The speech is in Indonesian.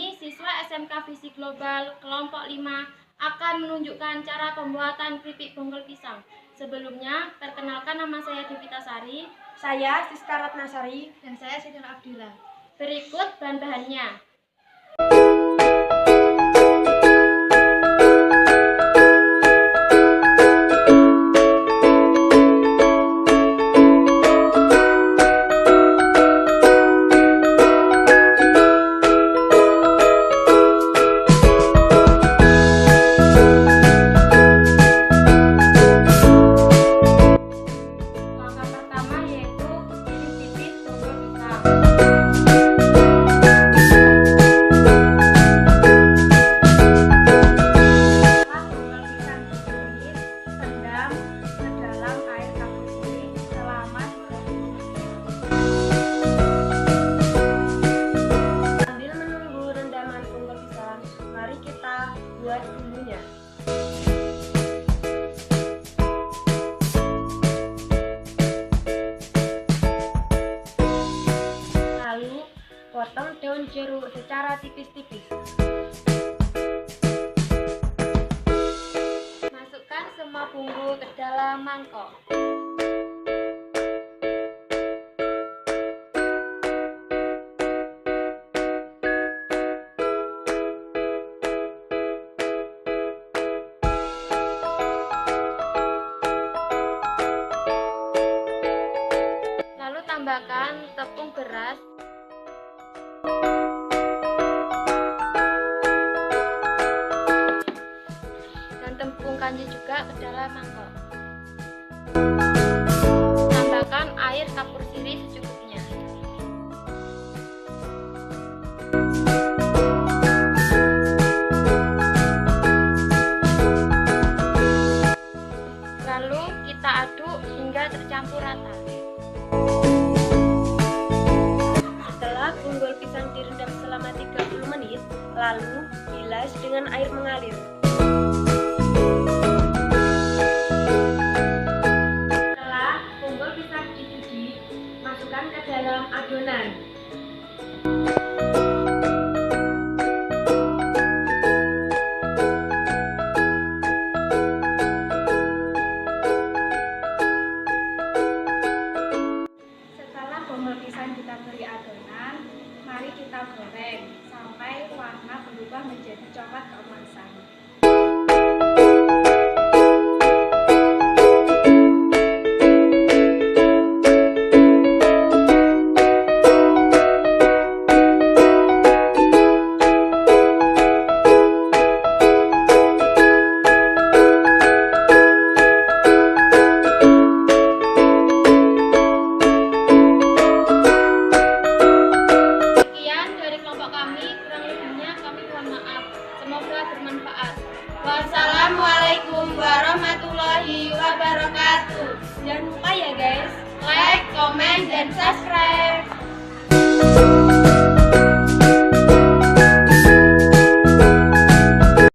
ini siswa SMK Fisik Global kelompok 5 akan menunjukkan cara pembuatan keripik bonggol pisang. Sebelumnya, perkenalkan nama saya Devita Sari. Saya Siska Ratnasari. Dan saya Sidin Abdillah. Berikut bahan-bahannya. Mari kita buat bumbunya. Lalu potong daun jeruk secara tipis-tipis. Masukkan semua bumbu ke dalam mangkok. Tambahkan tepung beras, dan tepung kanji juga ke dalam mangkok. Tambahkan air kapur sirih secukupnya. Lalu kita aduk hingga tercampur rata. Bonggol pisang direndam selama 30 menit, lalu bilas dengan air mengalir. Setelah bonggol pisang dicuci, masukkan ke dalam adonan. Setelah bonggol pisang kita beri adonan, mari kita goreng sampai warna berubah menjadi coklat keemasan. Semoga bermanfaat. Wassalamualaikum warahmatullahi wabarakatuh. Jangan lupa ya guys, Like, comment, dan subscribe.